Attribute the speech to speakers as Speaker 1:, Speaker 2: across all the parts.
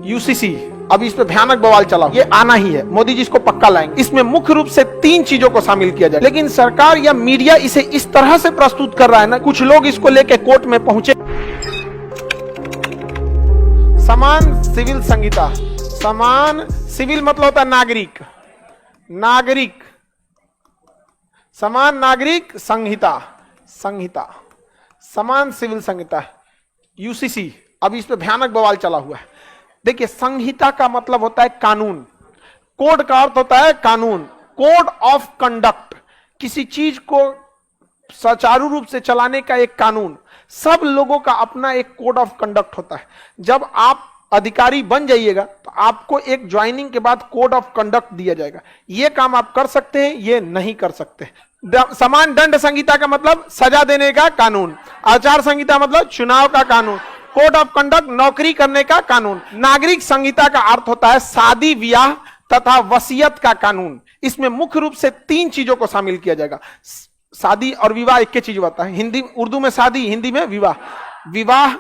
Speaker 1: UCC, अब इस पे भयानक बवाल चला, ये आना ही है, मोदी जी इसको पक्का लाएंगे। इसमें मुख्य रूप से 3 चीजों को शामिल किया जाए, लेकिन सरकार या मीडिया इसे इस तरह से प्रस्तुत कर रहा है ना, कुछ लोग इसको लेके कोर्ट में पहुंचे। समान सिविल संहिता, समान सिविल मतलब होता है नागरिक, नागरिक, समान नागरिक संहिता, संहिता, समान सिविल संहिता, यूसीसी, अब इस पे भयानक बवाल चला हुआ है। देखिए, संहिता का मतलब होता है कानून, कोड का अर्थ होता है कानून, कोड ऑफ कंडक्ट, किसी चीज को सुचारू रूप से चलाने का एक कानून। सब लोगों का अपना एक कोड ऑफ कंडक्ट होता है। जब आप अधिकारी बन जाइएगा तो आपको एक ज्वाइनिंग के बाद कोड ऑफ कंडक्ट दिया जाएगा, ये काम आप कर सकते हैं, ये नहीं कर सकते। समान दंड संहिता का मतलब सजा देने का कानून, आचार संहिता मतलब चुनाव का कानून, कोड ऑफ कंडक्ट नौकरी करने का कानून। नागरिक संहिता का अर्थ होता है शादी ब्याह तथा वसीयत का कानून। इसमें मुख्य रूप से 3 चीजों को शामिल किया जाएगा। शादी और विवाह एक ही चीज होता है, हिंदी उर्दू में शादी, हिंदी में विवाह, विवाह,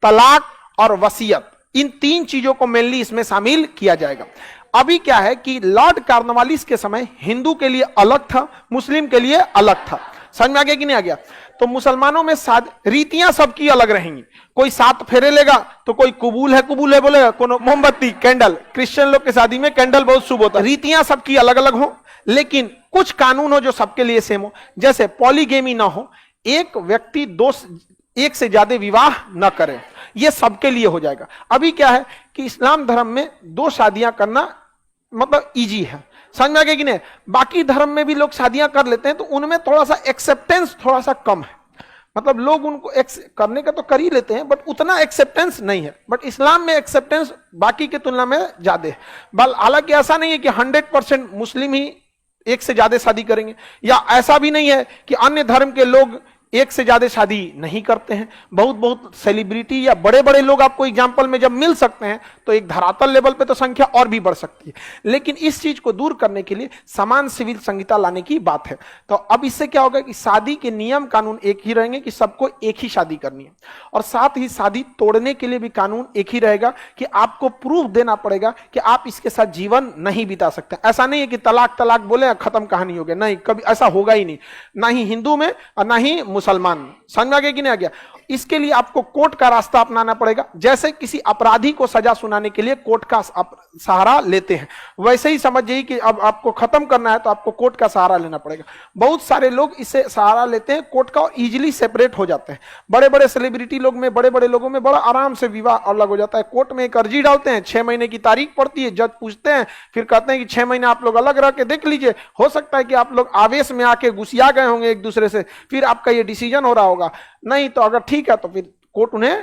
Speaker 1: तलाक और वसीयत, इन 3 चीजों को मेनली इसमें शामिल किया जाएगा। अभी क्या है कि लॉर्ड कॉर्नवालिस के समय हिंदू के लिए अलग था, मुस्लिम के लिए अलग था। समझ में आ गया कि नहीं आ गया? तो मुसलमानों में रीतियां सबकी अलग रहेंगी। कोई 7 फेरे लेगा तो कोई कबूल है बोलेगा, कोई मोमबत्ती कैंडल, क्रिश्चियन लोग की शादी में कैंडल बहुत शुभ होता है। रीतियां सबकी अलग अलग हो, लेकिन कुछ कानून हो जो सबके लिए सेम हो। जैसे पॉलीगेमी ना हो, एक व्यक्ति 1 से ज्यादा विवाह न करे, ये सबके लिए हो जाएगा। अभी क्या है कि इस्लाम धर्म में 2 शादियां करना मतलब इजी है, समझ में आ गया कि नहीं? बाकी धर्म में भी लोग शादियां कर लेते हैं तो उनमें थोड़ा सा एक्सेप्टेंस थोड़ा सा कम है, मतलब लोग उनको करने का तो कर ही लेते हैं बट उतना एक्सेप्टेंस नहीं है। बट इस्लाम में एक्सेप्टेंस बाकी की तुलना में ज्यादा है। हालांकि ऐसा नहीं है कि 100% मुस्लिम ही 1 से ज्यादा शादी करेंगे, या ऐसा भी नहीं है कि अन्य धर्म के लोग 1 से ज्यादा शादी नहीं करते हैं। बहुत सेलिब्रिटी या बड़े बड़े लोग आपको एग्जाम्पल में जब मिल सकते हैं तो एक धरातल लेवल पे तो संख्या और भी बढ़ सकती है। लेकिन इस चीज को दूर करने के लिए समान सिविल संहिता लाने की बात है। तो अब इससे क्या होगा कि शादी के नियम कानून एक ही रहेंगे कि सबको एक ही शादी करनी है, और साथ ही शादी तोड़ने के लिए भी कानून एक ही रहेगा कि आपको प्रूफ देना पड़ेगा कि आप इसके साथ जीवन नहीं बिता सकते। ऐसा नहीं है कि तलाक तलाक बोले खत्म कहानी हो गया, नहीं, कभी ऐसा होगा ही नहीं, ना ही हिंदू में और ना ही मुसलमान। समझ में आ गया कि नहीं आ गया? इसके लिए आपको कोर्ट का रास्ता अपनाना पड़ेगा। जैसे किसी अपराधी को सजा सुनाने के लिए कोर्ट का सहारा लेते हैं, वैसे ही समझ जाइए कि अब आपको खत्म करना है तो आपको कोर्ट का सहारा लेना पड़ेगा। बहुत सारे लोग इससे सहारा लेते हैं कोर्ट का और इजीली सेपरेट हो जाते हैं। बड़े बड़े सेलिब्रिटी लोग में, बड़े बड़े लोगों में बड़ा आराम से विवाह अलग हो जाता है। कोर्ट में एक अर्जी डालते हैं, 6 महीने की तारीख पड़ती है, जज पूछते हैं, फिर कहते हैं कि 6 महीने आप लोग अलग रह के देख लीजिए। हो सकता है कि आप लोग आवेश में आके गुस्सिया गए होंगे एक दूसरे से, फिर आपका ये डिसीजन हो रहा होगा। नहीं तो अगर ठीक है तो फिर कोर्ट उन्हें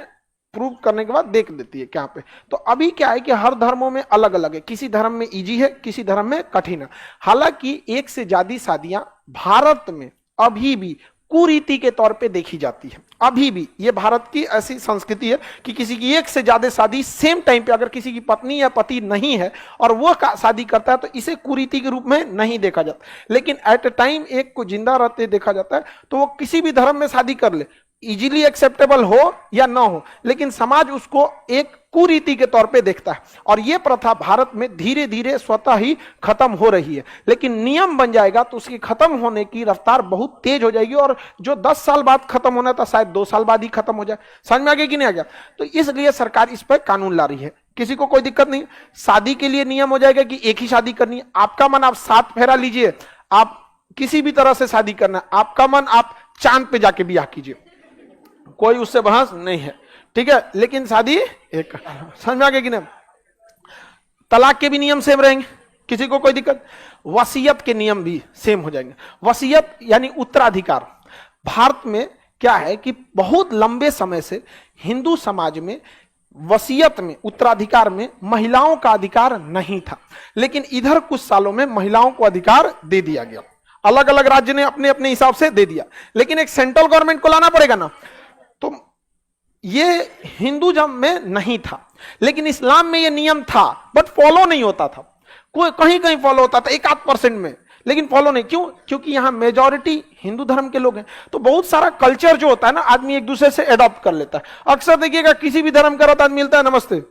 Speaker 1: प्रूव करने के बाद देख देती है क्या पे। तो अभी क्या है कि हर धर्मों में अलग अलग है, किसी धर्म में इजी है, किसी धर्म में कठिन है। हालांकि 1 से ज्यादा शादियां भारत में अभी भी कुरीति के तौर पे देखी जाती है। अभी भी ये भारत की ऐसी संस्कृति है कि किसी की 1 से ज्यादा शादी सेम टाइम पे, अगर किसी की पत्नी या पति नहीं है और वो शादी करता है तो इसे कुरीति के रूप में नहीं देखा जाता। लेकिन एट ए टाइम एक को जिंदा रहते देखा जाता है, तो वो किसी भी धर्म में शादी कर ले, इजीली एक्सेप्टेबल हो या ना हो, लेकिन समाज उसको एक कुरीति के तौर पे देखता है। और ये प्रथा भारत में धीरे धीरे स्वतः ही खत्म हो रही है। लेकिन नियम बन जाएगा तो उसकी खत्म होने की रफ्तार बहुत तेज हो जाएगी, और जो 10 साल बाद खत्म होना था शायद 2 साल बाद ही खत्म हो जाए। समझ में आ गया कि नहीं आ गया? तो इसलिए सरकार इस पर कानून ला रही है। किसी को कोई दिक्कत नहीं, शादी के लिए नियम हो जाएगा कि एक ही शादी करनी है। आपका मन आप 7 फेरा लीजिए, आप किसी भी तरह से शादी करना है, आपका मन आप चांद पे जाके ब्याह कीजिए, कोई उससे बहस नहीं है, ठीक है। लेकिन शादी एक, समझ में आ गया कि नहीं? तलाक के भी नियम सेम रहेंगे, किसी को कोई दिक्कत। वसीयत के नियम भी सेम हो जाएंगे। वसीयत यानी उत्तराधिकार। भारत में क्या है कि बहुत लंबे समय से हिंदू समाज में वसीयत में, उत्तराधिकार में महिलाओं का अधिकार नहीं था, लेकिन इधर कुछ सालों में महिलाओं को अधिकार दे दिया गया। अलग अलग राज्य ने अपने अपने हिसाब से दे दिया, लेकिन एक सेंट्रल गवर्नमेंट को लाना पड़ेगा ना। तो ये हिंदूइज्म में नहीं था, लेकिन इस्लाम में ये नियम था, बट फॉलो नहीं होता था। कोई कहीं कहीं फॉलो होता था, 1-8% में, लेकिन फॉलो नहीं। क्यों? क्योंकि यहां मेजॉरिटी हिंदू धर्म के लोग हैं। तो बहुत सारा कल्चर जो होता है ना, आदमी एक दूसरे से एडॉप्ट कर लेता है। अक्सर देखिएगा किसी भी धर्म का रहता है, मिलता है नमस्ते,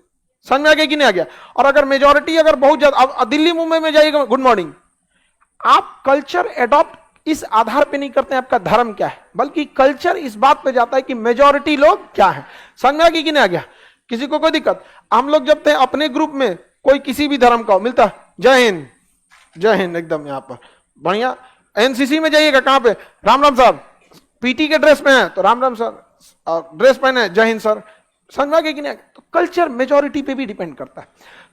Speaker 1: समझ में आ गया कि नहीं आ गया? और अगर मेजोरिटी अगर बहुत ज्यादा, अब दिल्ली मुंबई में जाइएगा, गुड मॉर्निंग, आप कल्चर एडॉप्ट इस आधार पे नहीं करते हैं आपका धर्म क्या है, बल्कि कल्चर इस बात पे जाता है कि मेजोरिटी लोग क्या है। समझ में आ गया कि नहीं आ गया? किसी को कोई दिक्कत? हम लोग जब थे अपने ग्रुप में, कोई किसी भी धर्म का हो, मिलता जय हिंद, जय हिंद एकदम यहाँ पर बढ़िया। एनसीसी में जाइएगा, कहां पे राम राम साहब, पीटी के ड्रेस में है तो राम राम सर, ड्रेस पहने जय हिंद सर। समझ में आ गया कि नहीं? तो कल्चर मेजोरिटी पे भी डिपेंड करता है।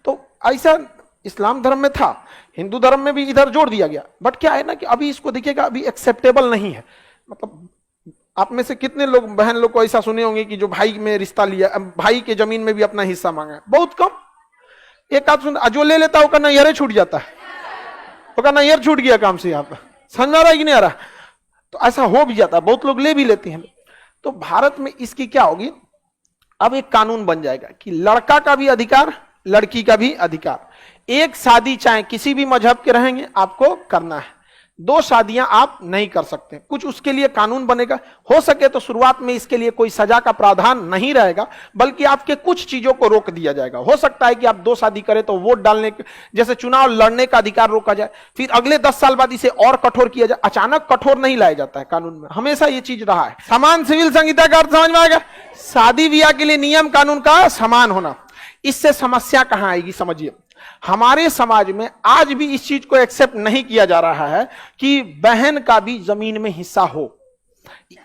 Speaker 1: तो ऐसा इस्लाम धर्म में था, हिंदू धर्म में भी इधर जोड़ दिया गया, बट क्या है ना कि अभी इसको देखिएगा, अभी एक्सेप्टेबल नहीं है। मतलब आप में से कितने लोग बहन लोग को ऐसा सुने होंगे कि जो भाई में रिश्ता लिया, भाई के जमीन में भी अपना हिस्सा मांगा है? बहुत कम, एक आध सुन, जो ले लेता है उसका नैहर छूट जाता है, उसका नैहर छूट गया काम से। यहाँ पर समझ में आ रहा है कि नहीं आ रहा? तो ऐसा हो भी जाता है, बहुत लोग ले भी लेते हैं। तो भारत में इसकी क्या होगी, अब एक कानून बन जाएगा कि लड़का का भी अधिकार, लड़की का भी अधिकार, एक शादी चाहे किसी भी मजहब के रहेंगे आपको करना है, 2 शादियां आप नहीं कर सकते। कुछ उसके लिए कानून बनेगा, हो सके तो शुरुआत में इसके लिए कोई सजा का प्रावधान नहीं रहेगा, बल्कि आपके कुछ चीजों को रोक दिया जाएगा। हो सकता है कि आप 2 शादी करें तो वोट डालने, जैसे चुनाव लड़ने का अधिकार रोका जाए, फिर अगले 10 साल बाद इसे और कठोर किया जाए। अचानक कठोर नहीं लाया जाता है कानून में, हमेशा ये चीज रहा है। समान सिविल संहिता का अर्थ समझ में आएगा? शादी ब्याह के लिए नियम कानून का समान होना। इससे समस्या कहां आएगी समझिए, हमारे समाज में आज भी इस चीज को एक्सेप्ट नहीं किया जा रहा है कि बहन का भी जमीन में हिस्सा हो,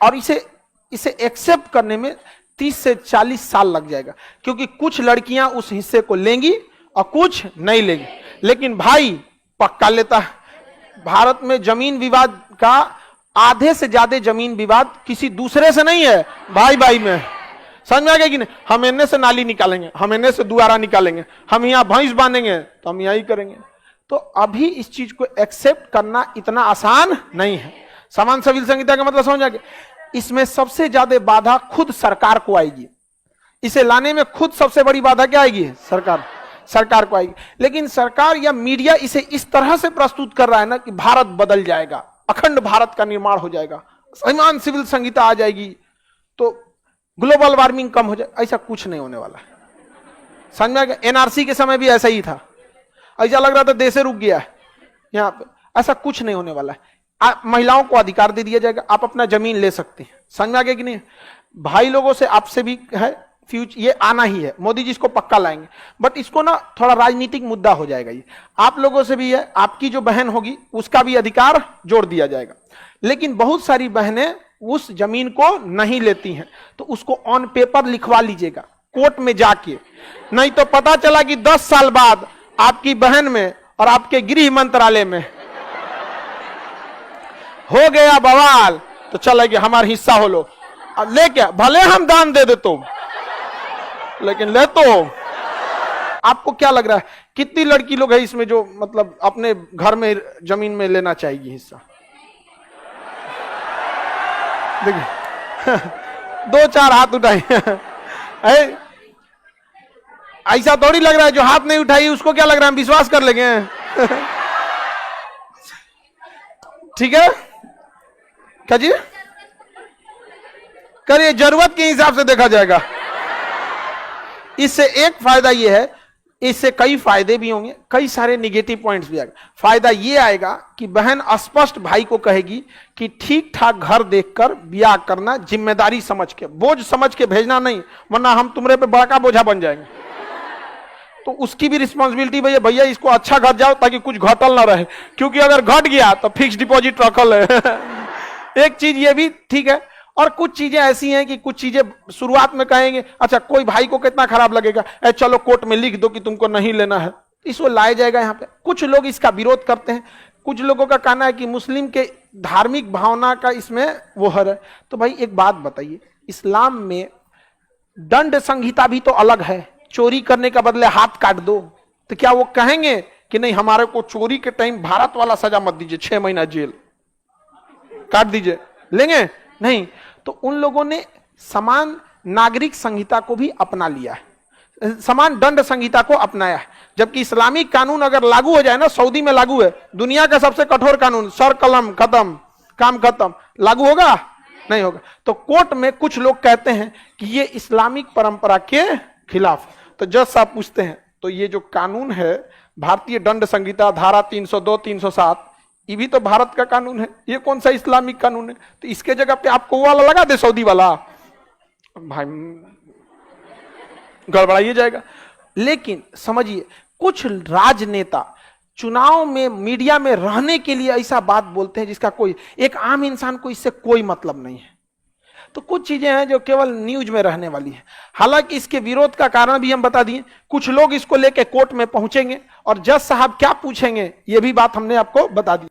Speaker 1: और इसे एक्सेप्ट करने में 30 से 40 साल लग जाएगा, क्योंकि कुछ लड़कियां उस हिस्से को लेंगी और कुछ नहीं लेंगी। लेकिन भाई पक्का लेता है। भारत में जमीन विवाद का आधे से ज्यादा जमीन विवाद किसी दूसरे से नहीं है, भाई भाई में। समझ में आ गया कि नहीं? हम इन्ने से नाली निकालेंगे, हम इन्ने से दुआरा निकालेंगे, हम यहाँ भैंस बांधेंगे तो हम यही करेंगे। तो अभी इस चीज को एक्सेप्ट करना इतना आसान नहीं है। समान सिविल संहिता का मतलब समझ आ गया? इसमें सबसे ज्यादा बाधा खुद सरकार को आएगी। इसे लाने में खुद सबसे बड़ी बाधा क्या आएगी? सरकार को आएगी। लेकिन सरकार या मीडिया इसे इस तरह से प्रस्तुत कर रहा है ना कि भारत बदल जाएगा, अखंड भारत का निर्माण हो जाएगा, समान सिविल संहिता आ जाएगी तो ग्लोबल वार्मिंग कम हो जाए। ऐसा कुछ नहीं होने वाला है। समझ में आ गया? एनआरसी के समय भी ऐसा ही था, ऐसा लग रहा था देश रुक गया है यहाँ पे। ऐसा कुछ नहीं होने वाला है। महिलाओं को अधिकार दे दिया जाएगा, आप अपना जमीन ले सकते हैं। समझ में आ गया कि नहीं? भाई लोगों से आपसे भी है, फ्यूचर ये आना ही है, मोदी जी इसको पक्का लाएंगे, बट इसको ना थोड़ा राजनीतिक मुद्दा हो जाएगा। ये आप लोगों से भी है, आपकी जो बहन होगी उसका भी अधिकार जोड़ दिया जाएगा। लेकिन बहुत सारी बहनें उस जमीन को नहीं लेती हैं, तो उसको ऑन पेपर लिखवा लीजिएगा कोर्ट में जाके, नहीं तो पता चला कि 10 साल बाद आपकी बहन में और आपके गृह मंत्रालय में हो गया बवाल, तो चलेगा हमारा हिस्सा हो लो, ले क्या, भले हम दान दे दे तुम, लेकिन ले तो। आपको क्या लग रहा है कितनी लड़की लोग है इसमें जो मतलब अपने घर में जमीन में लेना चाहिए हिस्सा? देखिए 2-4 हाथ उठाए। ऐसा थोड़ी लग रहा है जो हाथ नहीं उठाई उसको क्या लग रहा है हम विश्वास कर लेंगे। ठीक है क्या जी? करिए, जरूरत के हिसाब से देखा जाएगा। इससे एक फायदा यह है, इससे कई फायदे भी होंगे, कई सारे निगेटिव पॉइंट्स भी आएगा। फायदा यह आएगा कि बहन स्पष्ट भाई को कहेगी कि ठीक ठाक घर देखकर ब्याह करना, जिम्मेदारी समझ के, बोझ समझ के भेजना नहीं, वरना हम तुम्हारे पे बड़ा बोझा बन जाएंगे। तो उसकी भी रिस्पॉन्सिबिलिटी भैया इसको अच्छा घर जाओ ताकि कुछ घटल ना रहे, क्योंकि अगर घट गया तो फिक्स डिपॉजिट रखल है। एक चीज ये भी ठीक है। और कुछ चीजें ऐसी हैं कि कुछ चीजें शुरुआत में कहेंगे, अच्छा कोई भाई को कितना खराब लगेगा, चलो कोर्ट में लिख दो कि तुमको नहीं लेना है, इसको लाया जाएगा यहाँ पे। कुछ लोग इसका विरोध करते हैं, कुछ लोगों का कहना है कि मुस्लिम के धार्मिक भावना का इसमें वो है। तो भाई एक बात बताइए, इस्लाम में दंड संहिता भी तो अलग है, चोरी करने का बदले हाथ काट दो, तो क्या वो कहेंगे कि नहीं हमारे को चोरी के टाइम भारत वाला सजा मत दीजिए, 6 महीना जेल काट दीजिए, लेंगे? नहीं। तो उन लोगों ने समान नागरिक संहिता को भी अपना लिया है, समान दंड संहिता को अपनाया है। जबकि इस्लामिक कानून अगर लागू हो जाए ना, सऊदी में लागू है दुनिया का सबसे कठोर कानून, सर कलम खत्म, काम खत्म, लागू होगा? नहीं होगा। तो कोर्ट में कुछ लोग कहते हैं कि ये इस्लामिक परंपरा के खिलाफ। तो जज साहब पूछते हैं तो ये जो कानून है भारतीय दंड संहिता धारा 302 307 ये भी तो भारत का कानून है, ये कौन सा इस्लामिक कानून है? तो इसके जगह पे आपको वो वाला लगा दे सऊदी वाला, भाई गड़बड़ाइए जाएगा। लेकिन समझिए कुछ राजनेता चुनाव में मीडिया में रहने के लिए ऐसा बात बोलते हैं जिसका कोई एक आम इंसान को इससे कोई मतलब नहीं है। तो कुछ चीजें हैं जो केवल न्यूज में रहने वाली है। हालांकि इसके विरोध का कारण भी हम बता दिए, कुछ लोग इसको लेके कोर्ट में पहुंचेंगे और जज साहब क्या पूछेंगे ये भी बात हमने आपको बता दी।